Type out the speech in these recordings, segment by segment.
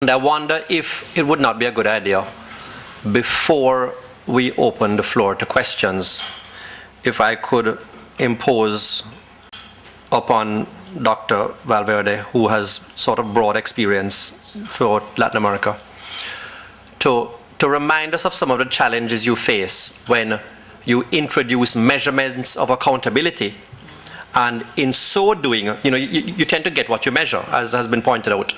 I wonder if it would not be a good idea, before we open the floor to questions, if I could impose upon Dr. Valverde, who has sort of broad experience throughout Latin America, to remind us of some of the challenges you face when you introduce measurements of accountability. And in so doing, you tend to get what you measure, as has been pointed out.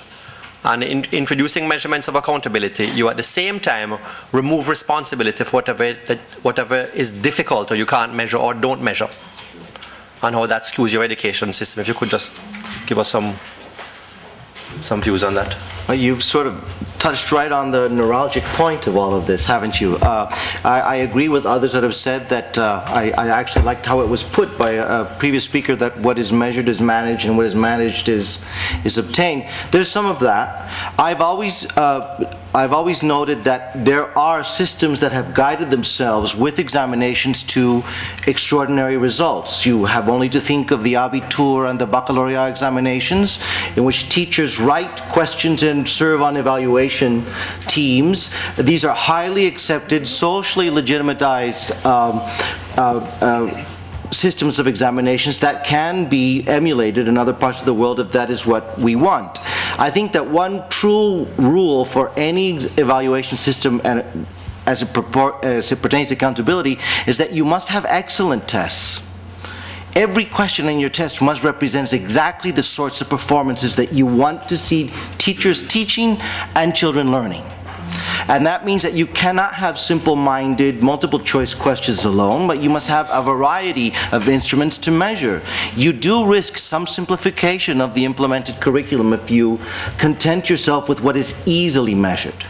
And in introducing measurements of accountability, you at the same time remove responsibility for whatever is difficult or you can't measure or don't measure, and how that skews your education system. If you could just give us some views on that. Well, you've sort of touched right on the neuralgic point of all of this, haven't you? I agree with others that have said that I actually liked how it was put by a previous speaker, that what is measured is managed and what is managed is obtained. There's some of that. I've always noted that there are systems that have guided themselves with examinations to extraordinary results. You have only to think of the Abitur and the Baccalaureate examinations, in which teachers write questions and serve on evaluation teams. These are highly accepted, socially legitimatized systems of examinations that can be emulated in other parts of the world if that is what we want. I think that one true rule for any evaluation system, and as it pertains to accountability, is that you must have excellent tests. Every question in your test must represent exactly the sorts of performances that you want to see teachers teaching and children learning. And that means that you cannot have simple-minded, multiple-choice questions alone, but you must have a variety of instruments to measure. You do risk some simplification of the implemented curriculum if you content yourself with what is easily measured.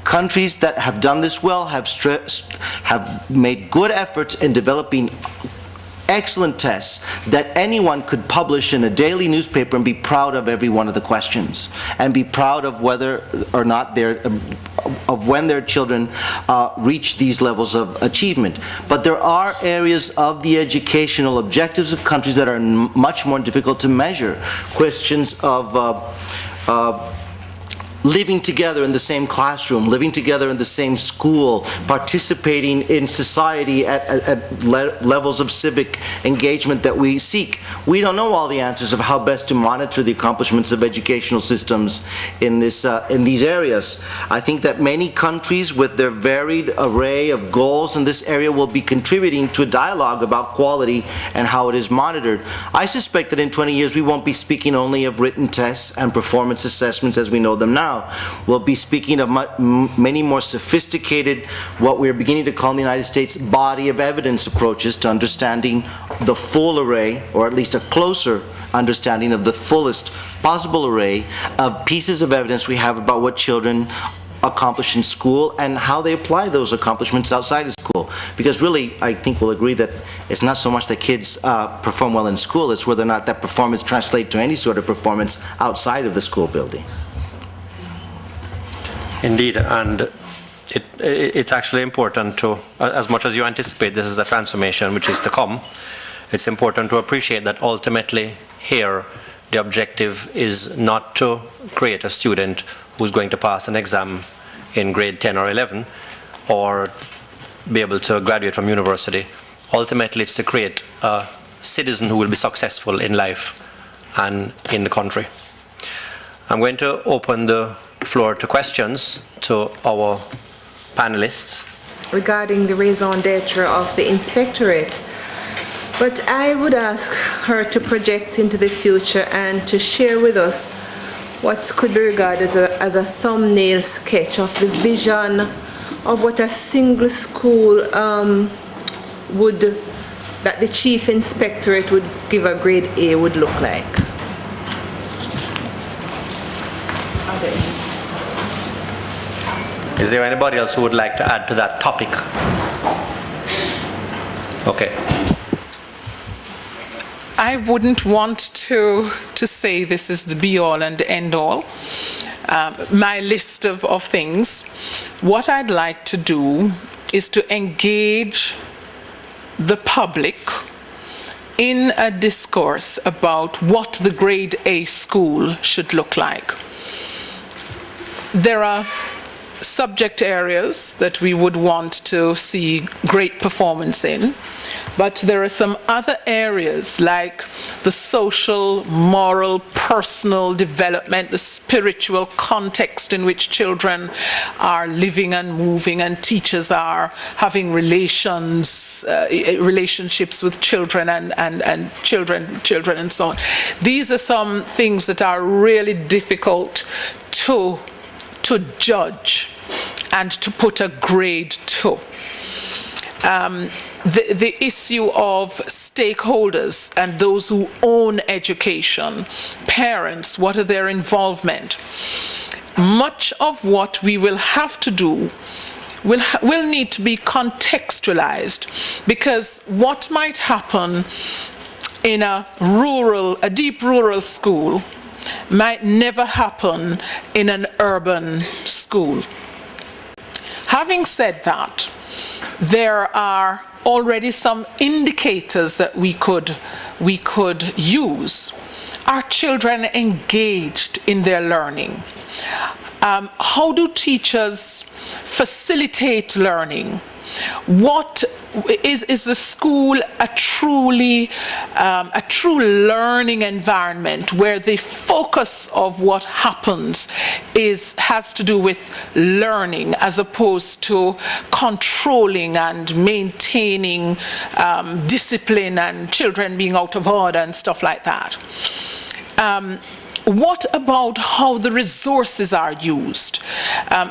Countries that have done this well have made good efforts in developing excellent tests that anyone could publish in a daily newspaper and be proud of every one of the questions, and be proud of whether or not when their children reach these levels of achievement. But there are areas of the educational objectives of countries that are much more difficult to measure. Questions of living together in the same classroom, living together in the same school, participating in society at levels of civic engagement that we seek. We don't know all the answers of how best to monitor the accomplishments of educational systems in these areas. I think that many countries with their varied array of goals in this area will be contributing to a dialogue about quality and how it is monitored. I suspect that in 20 years we won't be speaking only of written tests and performance assessments as we know them now. We'll be speaking of many more sophisticated, what we're beginning to call in the United States, body of evidence approaches to understanding the full array, or at least a closer understanding of the fullest possible array of pieces of evidence we have about what children accomplish in school and how they apply those accomplishments outside of school. Because really, I think we'll agree that it's not so much that kids perform well in school, it's whether or not that performance translates to any sort of performance outside of the school building. Indeed, and it's actually important to, as much as you anticipate this is a transformation which is to come, it's important to appreciate that ultimately here the objective is not to create a student who's going to pass an exam in grade 10 or 11 or be able to graduate from university. Ultimately it's to create a citizen who will be successful in life and in the country. I'm going to open the floor to questions to our panelists. Regarding the raison d'etre of the inspectorate, but I would ask her to project into the future and to share with us what could be regarded as a thumbnail sketch of the vision of what a single school that the chief inspectorate would give a grade A would look like. Is there anybody else who would like to add to that topic? Okay. I wouldn't want to say this is the be-all and end-all, my list of things. What I'd like to do is to engage the public in a discourse about what the grade A school should look like. There are subject areas that we would want to see great performance in, but there are some other areas like the social, moral, personal development, the spiritual context in which children are living and moving, and teachers are having relationships with children and children and so on. These are some things that are really difficult to judge and to put a grade to. The issue of stakeholders and those who own education, parents, what are their involvement? Much of what we will have to do will need to be contextualized, because what might happen in a deep rural school might never happen in an urban school. Having said that, there are already some indicators that we could use. Are children engaged in their learning? How do teachers facilitate learning? What is the school a true learning environment where the focus of what happens has to do with learning as opposed to controlling and maintaining discipline and children being out of order and stuff like that? What about how the resources are used?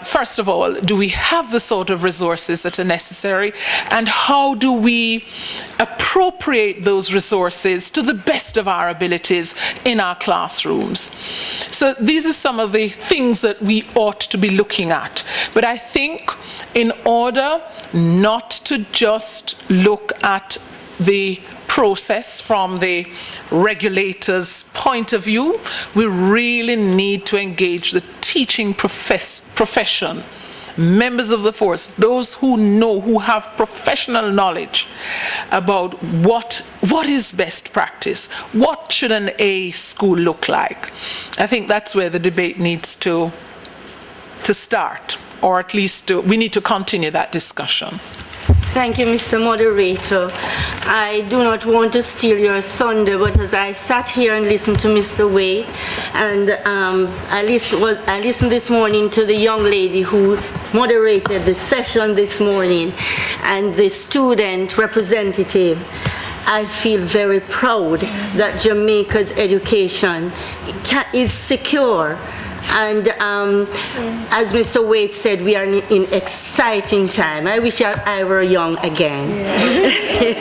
First of all, do we have the sort of resources that are necessary? And how do we appropriate those resources to the best of our abilities in our classrooms? So these are some of the things that we ought to be looking at. But I think in order not to just look at the process from the regulator's point of view, we really need to engage the teaching profession, members of the force, those who know, who have professional knowledge about what is best practice, what should an A school look like. I think that's where the debate needs to start, or at least we need to continue that discussion. Thank you, Mr. Moderator. I do not want to steal your thunder, but as I sat here and listened to Mr. Wade, and I listened this morning to the young lady who moderated the session this morning, and the student representative, I feel very proud that Jamaica's education is secure. And as Mr. Wade said, we are in exciting time. I wish I were young again. Yeah.